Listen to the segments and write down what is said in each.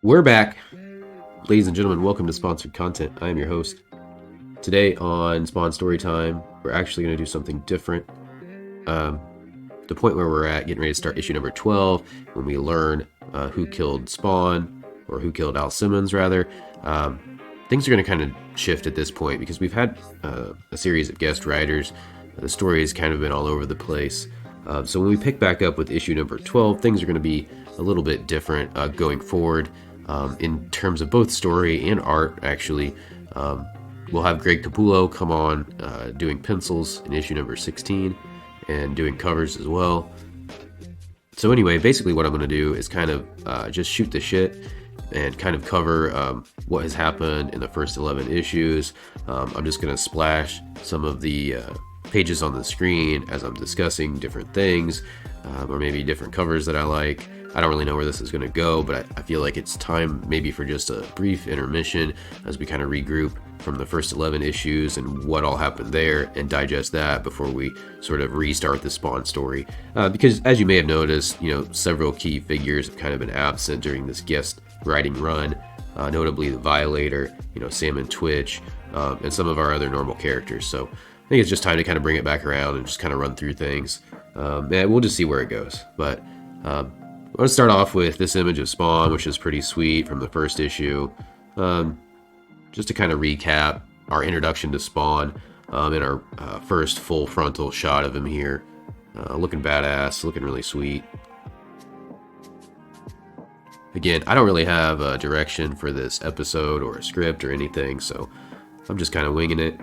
We're back. Ladies and gentlemen, welcome to Sponsored Content. I am your host. Today on Spawn Storytime, we're actually going to do something different. The point where we're at, getting ready to start issue number 12, when we learn who killed Spawn, or who killed Al Simmons, rather. Things are going to kind of shift at this point because we've had a series of guest writers. The story has kind of been all over the place. So when we pick back up with issue number 12, things are going to be a little bit different going forward. In terms of both story and art, actually. We'll have Greg Capullo come on doing pencils in issue number 16 and doing covers as well. So anyway, basically what I'm going to do is kind of just shoot the shit and kind of cover what has happened in the first 11 issues. I'm just going to splash some of the pages on the screen as I'm discussing different things, or maybe different covers that I like. I don't really know where this is going to go, but I feel like it's time maybe for just a brief intermission as we kind of regroup from the first 11 issues and what all happened there and digest that before we sort of restart the Spawn story. Because as you may have noticed, several key figures have kind of been absent during this guest writing run, notably the Violator, Sam and Twitch, and some of our other normal characters. So I think it's just time to kind of bring it back around and just kind of run through things. And we'll just see where it goes. But I want to start off with this image of Spawn, which is pretty sweet from the first issue. Just to kind of recap our introduction to Spawn in our first full frontal shot of him here. Looking badass, looking really sweet. Again, I don't really have a direction for this episode or a script or anything, so I'm just kind of winging it.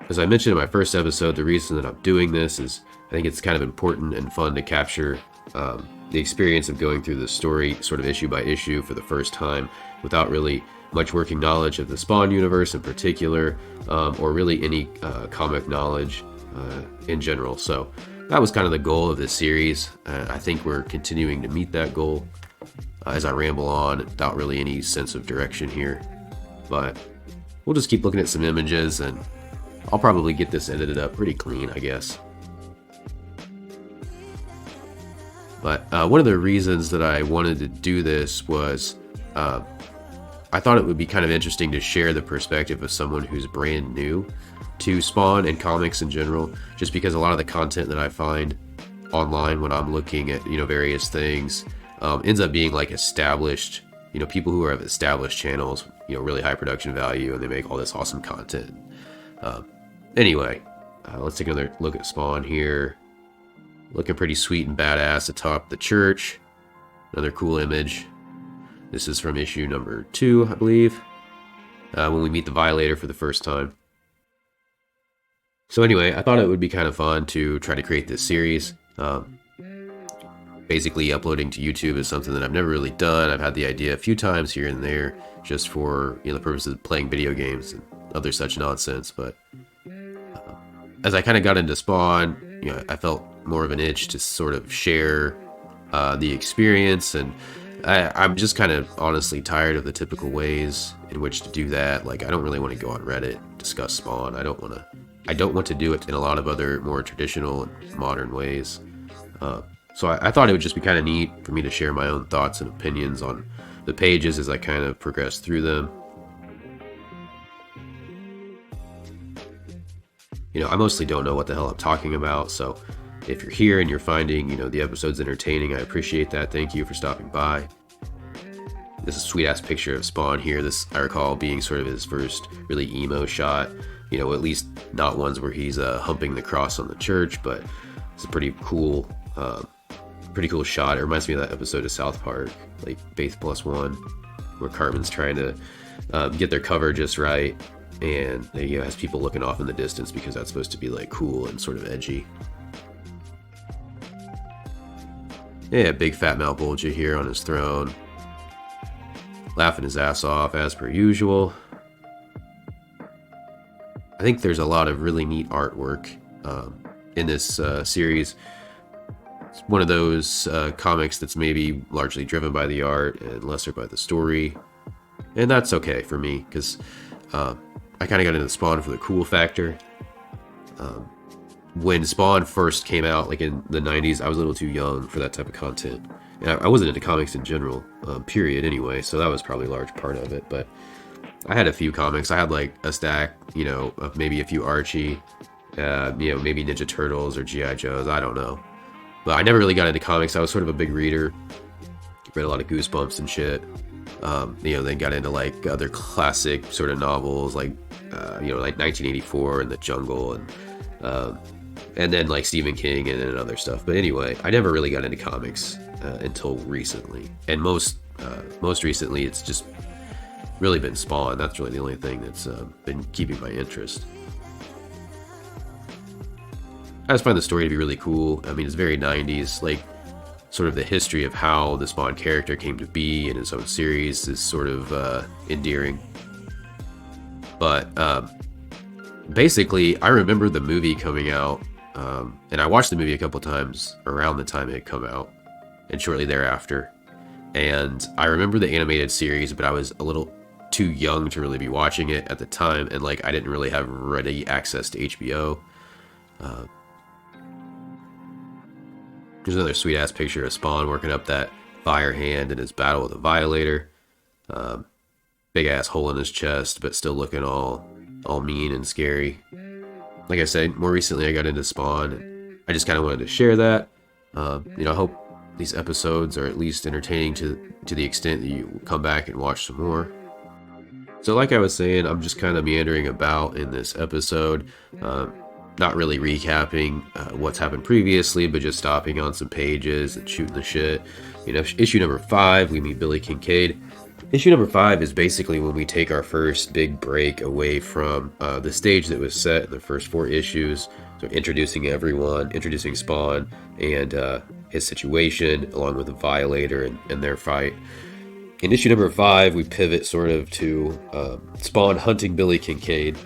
As I mentioned in my first episode, the reason that I'm doing this is I think it's kind of important and fun to capture the experience of going through the story sort of issue by issue for the first time without really much working knowledge of the Spawn universe in particular, or really any comic knowledge in general. So that was kind of the goal of this series. I think we're continuing to meet that goal as I ramble on without really any sense of direction here. But we'll just keep looking at some images and I'll probably get this edited up pretty clean, I guess. But one of the reasons that I wanted to do this was I thought it would be kind of interesting to share the perspective of someone who's brand new to Spawn and comics in general, just because a lot of the content that I find online when I'm looking at various things ends up being like established, people who have established channels, really high production value, and they make all this awesome content. Anyway, let's take another look at Spawn here. Looking pretty sweet and badass atop the church. Another cool image. This is from issue number 2, I believe, when we meet the Violator for the first time. So anyway, I thought it would be kind of fun to try to create this series. Basically, uploading to YouTube is something that I've never really done. I've had the idea a few times here and there, just for the purposes of playing video games and other such nonsense. But as I kind of got into Spawn, I felt more of an itch to sort of share the experience, and I'm just kind of honestly tired of the typical ways in which to do that. Like, I don't really want to go on Reddit, discuss Spawn. I don't want to do it in a lot of other more traditional and modern ways. So I thought it would just be kind of neat for me to share my own thoughts and opinions on the pages as I kind of progress through them. I mostly don't know what the hell I'm talking about, so if you're here and you're finding, the episodes entertaining, I appreciate that. Thank you for stopping by. This is a sweet-ass picture of Spawn here. This, I recall, being sort of his first really emo shot. At least not ones where he's humping the cross on the church, but it's a pretty cool shot. It reminds me of that episode of South Park, like Faith Plus One, where Cartman's trying to get their cover just right. And has people looking off in the distance because that's supposed to be like cool and sort of edgy. Yeah, big fat Malbolgia here on his throne, laughing his ass off as per usual. I think there's a lot of really neat artwork in this series. It's one of those comics that's maybe largely driven by the art and lesser by the story, and that's okay for me because I kind of got into Spawn for the cool factor. when Spawn first came out, like in the 90s, I was a little too young for that type of content. And I wasn't into comics in general, period, anyway, so that was probably a large part of it. But I had a few comics. I had like a stack, of maybe a few Archie, maybe Ninja Turtles or G.I. Joes, I don't know. But I never really got into comics. I was sort of a big reader, read a lot of Goosebumps and shit. Then got into like other classic sort of novels, like 1984 and The Jungle, and then like Stephen King and other stuff. But anyway, I never really got into comics until recently, and most recently it's just really been Spawn. That's really the only thing that's been keeping my interest. I just find the story to be really cool. I mean, it's very 90s, like sort of the history of how the Spawn character came to be in his own series is sort of endearing. But basically, I remember the movie coming out, and I watched the movie a couple times around the time it had come out, and shortly thereafter. And I remember the animated series, but I was a little too young to really be watching it at the time, and like I didn't really have ready access to HBO. There's another sweet ass picture of Spawn working up that fire hand in his battle with a Violator. Big ass hole in his chest, but still looking all mean and scary. Like I said, more recently I got into Spawn, and I just kind of wanted to share that. I hope these episodes are at least entertaining to the extent that you come back and watch some more. So like I was saying, I'm just kind of meandering about in this episode, not really recapping what's happened previously, but just stopping on some pages and shooting the shit. Issue number 5, we meet Billy Kincaid. Issue number 5 is basically when we take our first big break away from the stage that was set in the first 4 issues. So introducing everyone, introducing Spawn and his situation, along with the Violator and their fight. In issue number 5, we pivot sort of to Spawn hunting Billy Kincaid.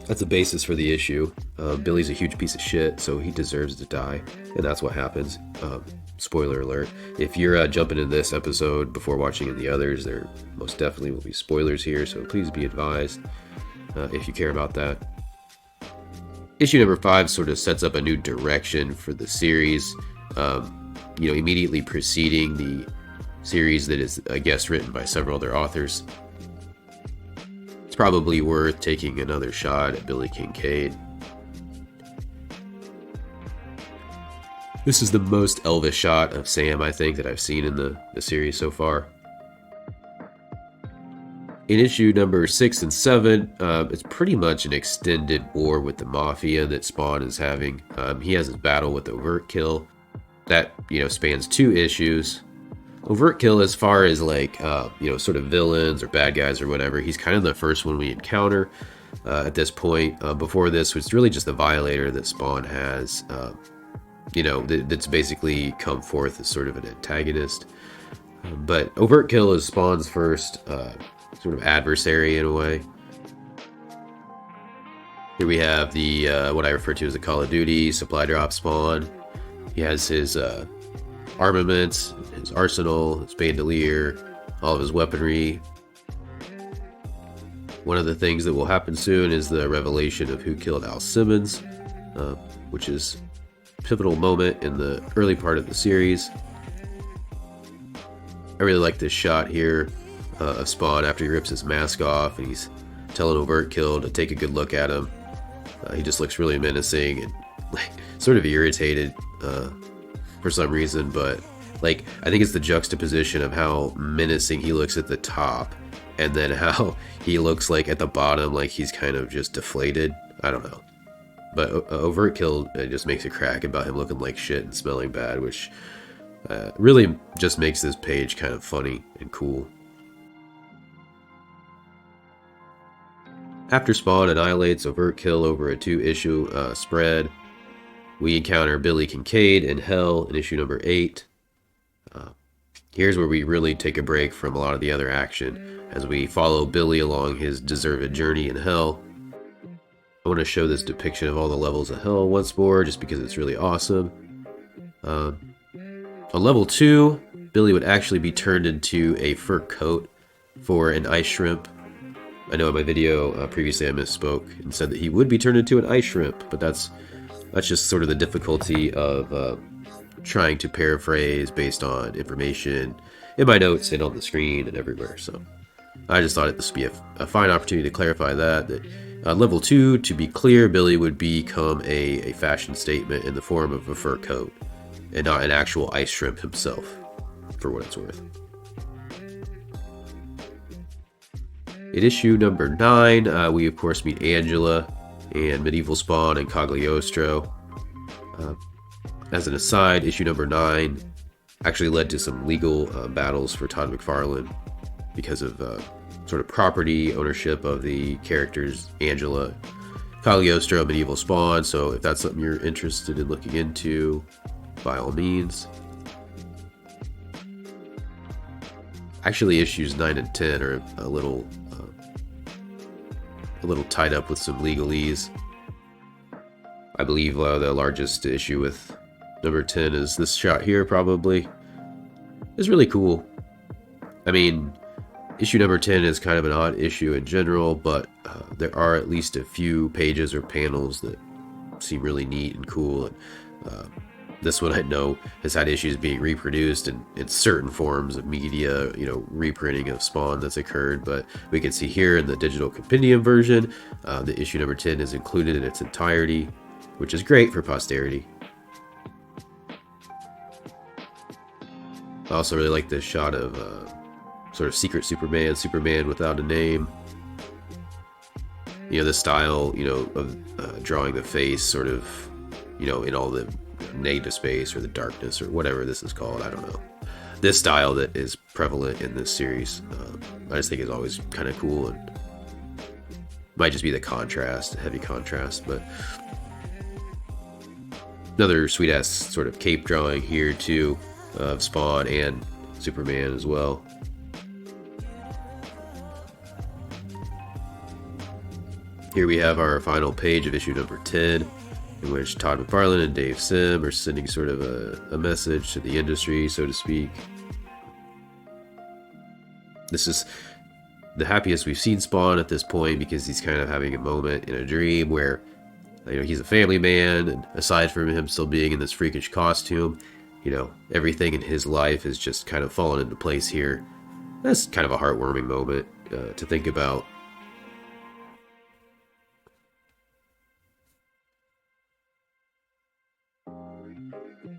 That's the basis for the issue. Billy's a huge piece of shit, so he deserves to die, and that's what happens. Spoiler alert. If you're jumping into this episode before watching the others, there most definitely will be spoilers here, so please be advised if you care about that. Issue number 5 sort of sets up a new direction for the series, immediately preceding the series that is, I guess, written by several other authors. It's probably worth taking another shot at Billy Kincaid. This is the most Elvis shot of Sam, I think, that I've seen in the series so far. In issue number 6 and 7, it's pretty much an extended war with the Mafia that Spawn is having. He has his battle with Overt Kill. That, spans 2 issues. Overt Kill, as far as like, sort of villains or bad guys or whatever, he's kind of the first one we encounter at this point. Before this, it's really just the Violator that Spawn has, that's basically come forth as sort of an antagonist. But Overt Kill is Spawn's first sort of adversary in a way. Here we have the what I refer to as the Call of Duty supply drop Spawn. He has his armaments, his arsenal, his bandolier, all of his weaponry. One of the things that will happen soon is the revelation of who killed Al Simmons, which is a pivotal moment in the early part of the series. I really like this shot here of Spawn after he rips his mask off and he's telling Overt Kill to take a good look at him. He just looks really menacing and sort of irritated for some reason, but I think it's the juxtaposition of how menacing he looks at the top and then how he looks like at the bottom, like he's kind of just deflated. I don't know. But Overt Kill just makes a crack about him looking like shit and smelling bad, which really just makes this page kind of funny and cool. After Spawn annihilates Overt Kill over a 2-issue spread, we encounter Billy Kincaid in Hell in issue number 8. Here's where we really take a break from a lot of the other action as we follow Billy along his deserved journey in Hell. I want to show this depiction of all the levels of Hell once more, just because it's really awesome. On level 2, Billy would actually be turned into a fur coat for an ice shrimp. I know in my video previously I misspoke and said that he would be turned into an ice shrimp, but that's That's just sort of the difficulty of trying to paraphrase based on information in my notes and on the screen and everywhere. So I just thought this would be a fine opportunity to clarify that level 2, to be clear, Billy would become a fashion statement in the form of a fur coat and not an actual ice shrimp himself, for what it's worth. In issue number 9, we of course meet Angela and Medieval Spawn and Cagliostro. As an aside, issue number 9 actually led to some legal battles for Todd McFarlane because of sort of property ownership of the characters Angela, Cagliostro, Medieval Spawn. So if that's something you're interested in looking into, by all means. Actually, issues 9 and 10 are a little tied up with some legalese. I believe the largest issue with number 10 is this shot here, probably. It's really cool. I mean, issue number 10 is kind of an odd issue in general, but there are at least a few pages or panels that seem really neat and cool. And this one I know has had issues being reproduced in certain forms of media, reprinting of Spawn that's occurred. But we can see here in the digital compendium version, the issue number 10 is included in its entirety, which is great for posterity. I also really like this shot of sort of secret Superman without a name. This style, of drawing the face sort of, in all the negative space or the darkness or whatever this is called. I don't know. This style that is prevalent in this series, I just think is always kind of cool, and might just be the contrast, heavy contrast. But another sweet ass sort of cape drawing here too, of Spawn and Superman as well. Here we have our final page of issue number 10, in which Todd McFarlane and Dave Sim are sending sort of a message to the industry, so to speak. This is the happiest we've seen Spawn at this point, because he's kind of having a moment in a dream where he's a family man, and aside from him still being in this freakish costume, everything in his life has just kind of fallen into place here. That's kind of a heartwarming moment to think about.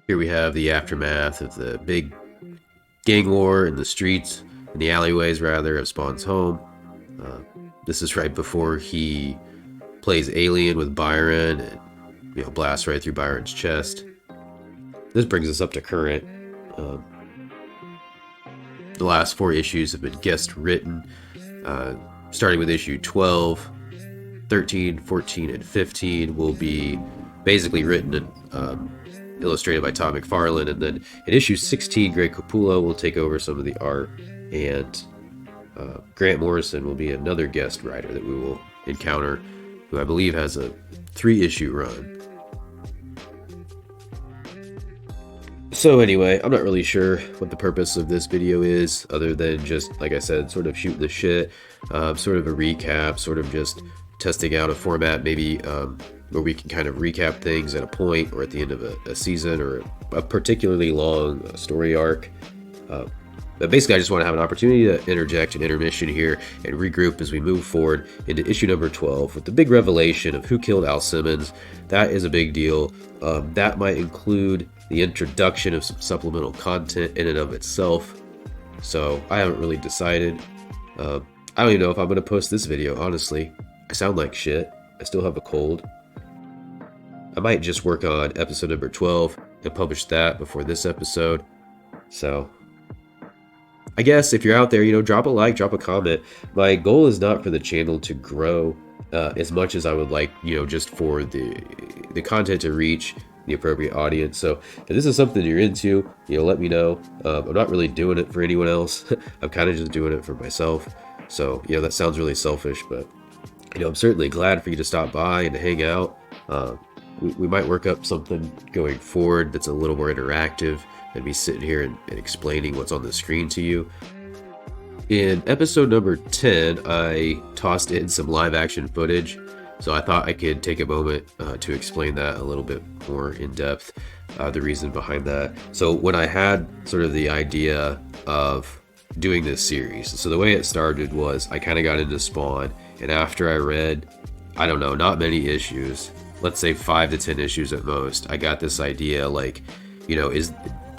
Here we have the aftermath of the big gang war in the streets, in the alleyways rather, of Spawn's home. This is right before he plays alien with Byron and blasts right through Byron's chest. This brings us up to current. The last 4 issues have been guest written, starting with issue 12, 13, 14, and 15 will be basically written and illustrated by Todd McFarlane, and then in issue 16, Greg Capullo will take over some of the art, and Grant Morrison will be another guest writer that we will encounter, who I believe has a 3-issue run. So anyway, I'm not really sure what the purpose of this video is, other than just, like I said, sort of shoot the shit, sort of a recap, sort of just testing out a format maybe where we can kind of recap things at a point or at the end of a season or a particularly long story arc. But basically, I just want to have an opportunity to interject an intermission here and regroup as we move forward into issue number 12 with the big revelation of who killed Al Simmons. That is a big deal. That might include the introduction of some supplemental content in and of itself. So I haven't really decided. I don't even know if I'm going to post this video, honestly. I sound like shit. I still have a cold. I might just work on episode number 12 and publish that before this episode. So I guess if you're out there, drop a like, drop a comment. My goal is not for the channel to grow as much as I would like, just for the content to reach the appropriate audience. So if this is something you're into, let me know. I'm not really doing it for anyone else. I'm kind of just doing it for myself. So, that sounds really selfish, but, I'm certainly glad for you to stop by and to hang out. We might work up something going forward that's a little more interactive than me sitting here and explaining what's on the screen to you. In episode number 10, I tossed in some live action footage. So I thought I could take a moment to explain that a little bit more in depth, the reason behind that. So when I had sort of the idea of doing this series, so the way it started was I kind of got into Spawn, and after I read, I don't know, not many issues, let's say 5 to 10 issues at most, I got this idea like,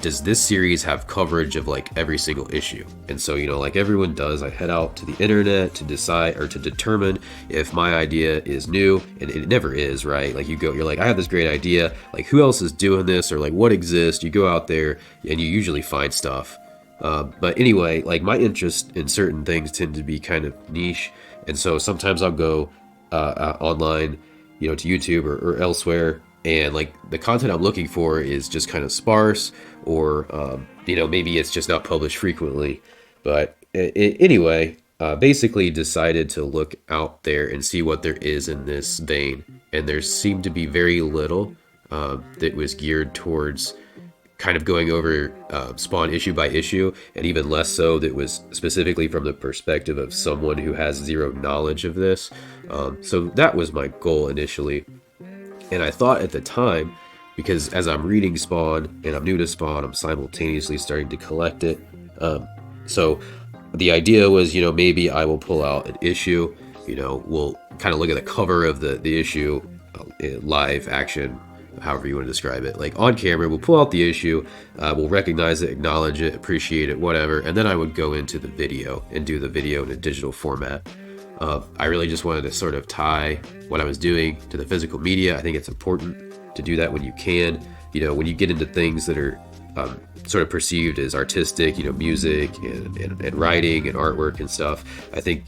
does this series have coverage of like every single issue? And so, like everyone does, I head out to the internet to decide or to determine if my idea is new, and it never is, right? Like you're like, I have this great idea, like who else is doing this, or like what exists? You go out there and you usually find stuff. But anyway, like my interest in certain things tend to be kind of niche, and so sometimes I'll go online, to YouTube or elsewhere, and like the content I'm looking for is just kind of sparse, or maybe it's just not published frequently. But anyway, basically decided to look out there and see what there is in this vein, and there seemed to be very little that was geared towards kind of going over Spawn issue by issue, and even less so that was specifically from the perspective of someone who has zero knowledge of this. So that was my goal initially. And I thought at the time, because as I'm reading Spawn and I'm new to Spawn, I'm simultaneously starting to collect it. So the idea was, maybe I will pull out an issue, we'll kind of look at the cover of the issue, live action, however you want to describe it. Like on camera, we'll pull out the issue, we'll recognize it, acknowledge it, appreciate it, whatever. And then I would go into the video and do the video in a digital format. I really just wanted to sort of tie what I was doing to the physical media. I think it's important to do that when you can. When you get into things that are sort of perceived as artistic, music and writing and artwork and stuff, I think,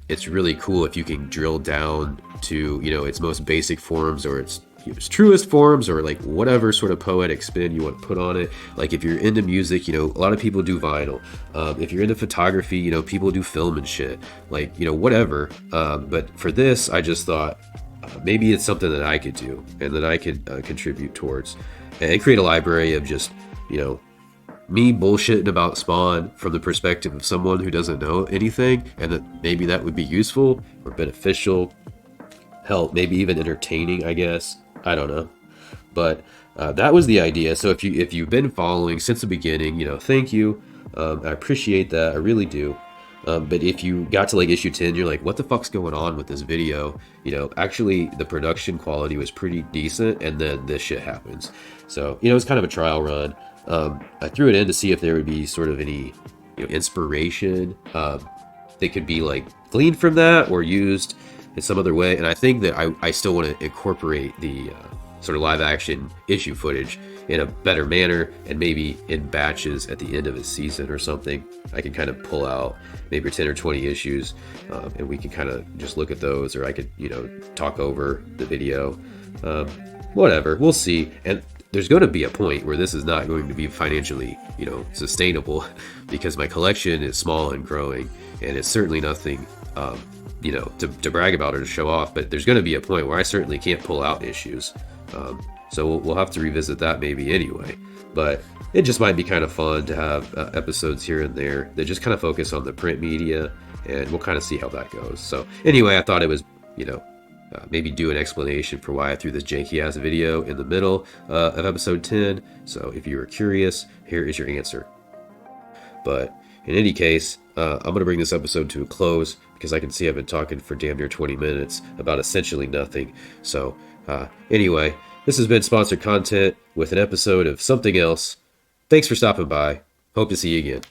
it's really cool if you can drill down to, its most basic forms, or its truest forms, or like whatever sort of poetic spin you want to put on it. Like if you're into music, a lot of people do vinyl. If you're into photography, people do film and shit, like, whatever. But for this, I just thought maybe it's something that I could do and that I could contribute towards, and create a library of just, me bullshitting about Spawn from the perspective of someone who doesn't know anything, and that maybe that would be useful or beneficial, hell, maybe even entertaining, I guess. I don't know, but that was the idea. So if you've been following since the beginning, thank you. I appreciate that, I really do. But if you got to like issue 10, you're like, what the fuck's going on with this video? Actually the production quality was pretty decent, and then this shit happens. So it's kind of a trial run. I threw it in to see if there would be sort of any inspiration that could be like gleaned from that or used in some other way. And I think that I still want to incorporate the sort of live action issue footage in a better manner, and maybe in batches at the end of a season or something. I can kind of pull out maybe 10 or 20 issues, and we can kind of just look at those, or I could talk over the video, whatever, we'll see. And there's going to be a point where this is not going to be financially sustainable, because my collection is small and growing, and it's certainly nothing to brag about or to show off. But there's going to be a point where I certainly can't pull out issues, so we'll have to revisit that maybe anyway. But it just might be kind of fun to have episodes here and there that just kind of focus on the print media, and we'll kind of see how that goes. So anyway, I thought it was maybe do an explanation for why I threw this janky ass video in the middle of episode 10. So if you were curious, here is your answer. But in any case, I'm going to bring this episode to a close, because I can see I've been talking for damn near 20 minutes about essentially nothing. So anyway, this has been sponsored content with an episode of something else. Thanks for stopping by. Hope to see you again.